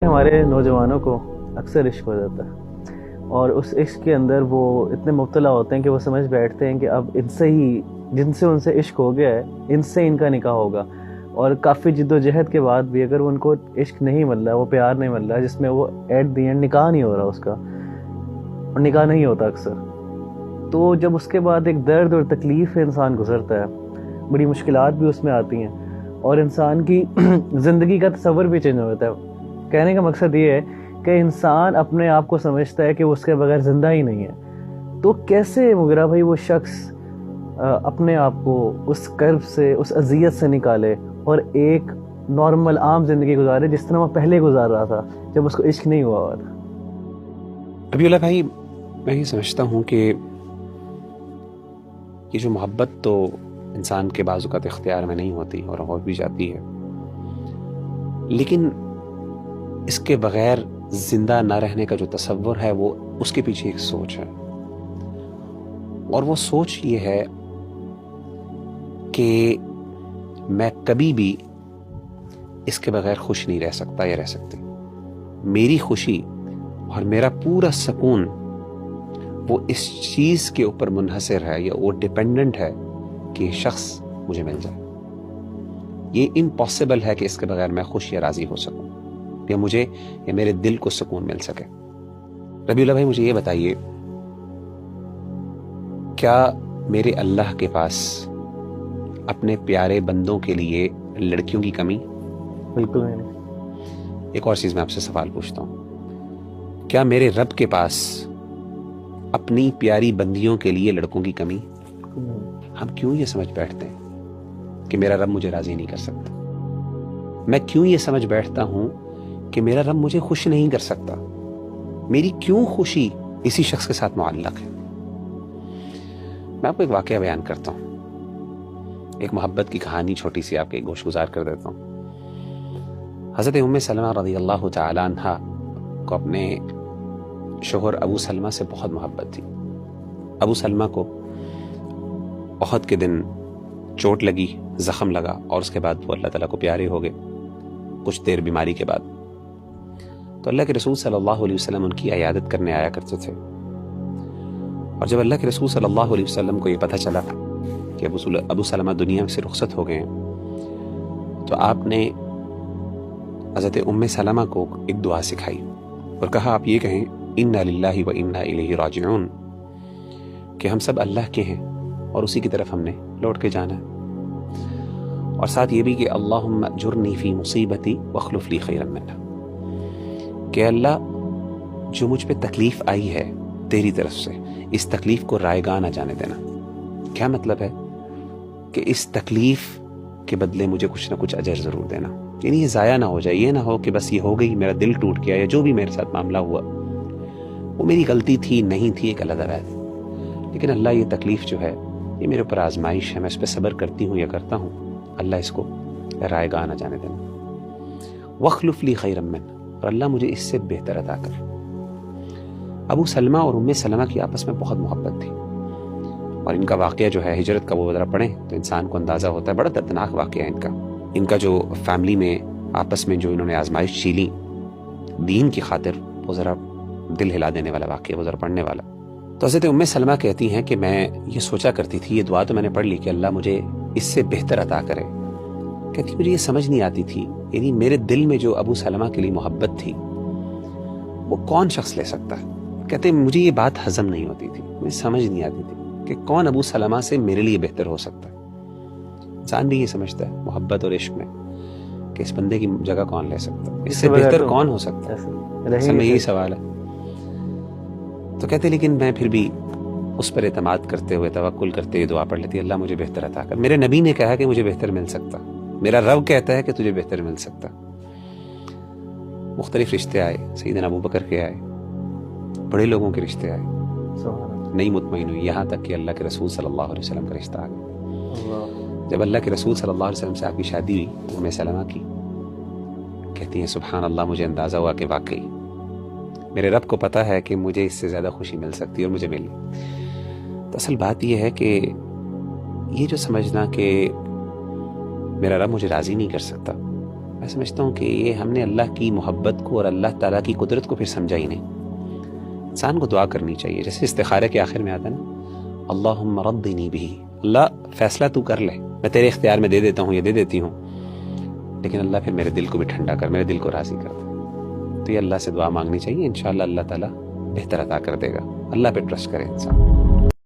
ہمارے نوجوانوں کو اکثر عشق ہو جاتا ہے، اور اس عشق کے اندر وہ اتنے مبتلا ہوتے ہیں کہ وہ سمجھ بیٹھتے ہیں کہ اب ان سے ہی، جن سے ان سے عشق ہو گیا ہے، ان سے ان کا نکاح ہوگا. اور کافی جد و جہد کے بعد بھی اگر ان کو عشق نہیں مل رہا، وہ پیار نہیں مل رہا، جس میں وہ ایٹ دی اینڈ نکاح نہیں ہو رہا اس کا، اور نکاح نہیں ہوتا اکثر، تو جب اس کے بعد ایک درد اور تکلیف انسان گزرتا ہے، بڑی مشکلات بھی اس میں آتی ہیں، اور انسان کی زندگی کا تصور بھی چینج ہو جاتا ہے. کہنے کا مقصد یہ ہے کہ انسان اپنے آپ کو سمجھتا ہے کہ وہ اس کے بغیر زندہ ہی نہیں ہے. تو کیسے مغیرہ بھائی وہ شخص اپنے آپ کو اس کرب سے، اس اذیت سے نکالے اور ایک نارمل عام زندگی گزارے جس طرح وہ پہلے گزار رہا تھا جب اس کو عشق نہیں ہوا ہوا تھا؟ ربیع اللہ بھائی، میں یہ سمجھتا ہوں کہ یہ جو محبت تو انسان کے بعض اوقات اختیار میں نہیں ہوتی اور ہو بھی جاتی ہے، لیکن اس کے بغیر زندہ نہ رہنے کا جو تصور ہے وہ اس کے پیچھے ایک سوچ ہے، اور وہ سوچ یہ ہے کہ میں کبھی بھی اس کے بغیر خوش نہیں رہ سکتا یا رہ سکتی. میری خوشی اور میرا پورا سکون وہ اس چیز کے اوپر منحصر ہے، یا وہ ڈیپینڈنٹ ہے کہ یہ شخص مجھے مل جائے. یہ امپاسبل ہے کہ اس کے بغیر میں خوش یا راضی ہو سکوں، یا مجھے یا میرے دل کو سکون مل سکے. ربیع اللہ بھائی، مجھے یہ بتائیے، کیا میرے اللہ کے پاس اپنے پیارے بندوں کے لیے لڑکیوں کی کمی؟ بالکل نہیں. ایک اور چیز میں آپ سے سوال پوچھتا ہوں، کیا میرے رب کے پاس اپنی پیاری بندیوں کے لیے لڑکوں کی کمی؟ ہم کیوں یہ سمجھ بیٹھتے ہیں کہ میرا رب مجھے راضی نہیں کر سکتا؟ میں کیوں یہ سمجھ بیٹھتا ہوں کہ میرا رب مجھے خوش نہیں کر سکتا؟ میری کیوں خوشی اسی شخص کے ساتھ معلق ہے؟ میں آپ کو ایک واقعہ بیان کرتا ہوں، ایک محبت کی کہانی چھوٹی سی آپ کے گوش گزار کر دیتا ہوں. حضرت ام سلمہ رضی اللہ تعالی عنہا کو اپنے شوہر ابو سلمہ سے بہت محبت تھی. ابو سلمہ کو احد کے دن چوٹ لگی، زخم لگا، اور اس کے بعد وہ اللہ تعالیٰ کو پیارے ہو گئے کچھ دیر بیماری کے بعد. تو اللہ کے رسول صلی اللہ علیہ وسلم ان کی عیادت کرنے آیا کرتے تھے، اور جب اللہ کے رسول صلی اللہ علیہ وسلم کو یہ پتہ چلا کہ ابو سلمہ دنیا سے رخصت ہو گئے ہیں، تو آپ نے حضرت ام سلمہ کو ایک دعا سکھائی اور کہا، آپ یہ کہیں انا للہ و انا الیہ راجعون، کہ ہم سب اللہ کے ہیں اور اسی کی طرف ہم نے لوٹ کے جانا ہے. اور ساتھ یہ بھی کہ اللہم اجرنی فی مصیبتی واخلف لی خیرا منہا، کہ اللہ جو مجھ پہ تکلیف آئی ہے تیری طرف سے، اس تکلیف کو رائگاں نہ جانے دینا. کیا مطلب ہے؟ کہ اس تکلیف کے بدلے مجھے کچھ نہ کچھ اجر ضرور دینا، یعنی یہ ضائع نہ ہو جائے. یہ نہ ہو کہ بس یہ ہو گئی، میرا دل ٹوٹ گیا، یا جو بھی میرے ساتھ معاملہ ہوا وہ میری غلطی تھی، نہیں تھی، ایک الگ بات، لیکن اللہ یہ تکلیف جو ہے یہ میرے اوپر آزمائش ہے، میں اس پہ صبر کرتی ہوں یا کرتا ہوں، اللہ اس کو رائگاں نہ جانے دینا. واخلف لی خیرا منہا، اور اللہ مجھے اس سے بہتر عطا کر. ابو سلمہ اور ام سلمہ کی آپس میں بہت محبت تھی، اور ان کا واقعہ جو ہے ہجرت کا، وہ ذرا پڑھیں تو انسان کو اندازہ ہوتا ہے، بڑا دردناک واقعہ ہے ان کا جو فیملی میں آپس میں جو انہوں نے آزمائش جھیلی دین کی خاطر، وہ ذرا دل ہلا دینے والا واقعہ، وہ ذرا پڑھنے والا. تو حضرت ام سلمہ کہتی ہیں کہ میں یہ سوچا کرتی تھی، یہ دعا تو میں نے پڑھ لی کہ اللہ مجھے اس سے بہتر عطا کرے. کہتی مجھے یہ سمجھ نہیں آتی تھی، یعنی میرے دل میں جو ابو سلمہ کے لیے محبت تھی وہ کون شخص لے سکتا ہے؟ کہتے مجھے یہ بات ہضم نہیں ہوتی تھی، مجھے سمجھ نہیں آتی تھی کہ کون ابو سلمہ سے میرے لیے بہتر ہو سکتا ہے. انسان بھی یہ سمجھتا ہے محبت اور عشق میں کہ اس بندے کی جگہ کون لے سکتا ہے، اس سے بہتر کون ہو سکتا ہے. اصل میں یہی سوال ہے. تو کہتے لیکن میں پھر بھی اس پر اعتماد کرتے ہوئے، توکل کرتے ہوئے دعا پڑھ لیتی، اللہ مجھے بہتر عطا کر. میرے نبی نے کہا کہ مجھے بہتر مل سکتا، میرا رب کہتا ہے کہ تجھے بہتر مل سکتا. مختلف رشتے آئے، سیدنا ابو بکر کے آئے، بڑے لوگوں کے رشتے آئے، نہیں مطمئن ہوئی، یہاں تک کہ اللہ کے رسول صلی اللہ علیہ وسلم کا رشتہ آ گیا. جب اللہ کے رسول صلی اللہ علیہ وسلم سے آپ کی شادی ہوئی ام سلمہ کی، کہتی ہیں سبحان اللہ، مجھے اندازہ ہوا کہ واقعی میرے رب کو پتہ ہے کہ مجھے اس سے زیادہ خوشی مل سکتی ہے اور مجھے ملی. تو اصل بات یہ ہے کہ یہ جو سمجھنا کہ میرا رب مجھے راضی نہیں کر سکتا، میں سمجھتا ہوں کہ یہ ہم نے اللہ کی محبت کو اور اللہ تعالیٰ کی قدرت کو پھر سمجھا ہی نہیں. انسان کو دعا کرنی چاہیے، جیسے استخارے کے آخر میں آتا ہے نا، اللہم ردنی بھی، اللہ فیصلہ تو کر لے، میں تیرے اختیار میں دے دیتا ہوں یا دے دیتی ہوں، لیکن اللہ پھر میرے دل کو بھی ٹھنڈا کر، میرے دل کو راضی کر دے. تو یہ اللہ سے دعا مانگنی چاہیے، انشاءاللہ اللہ تعالیٰ بہتر عطا کر دے گا. اللہ پہ ٹرسٹ کرے انسان.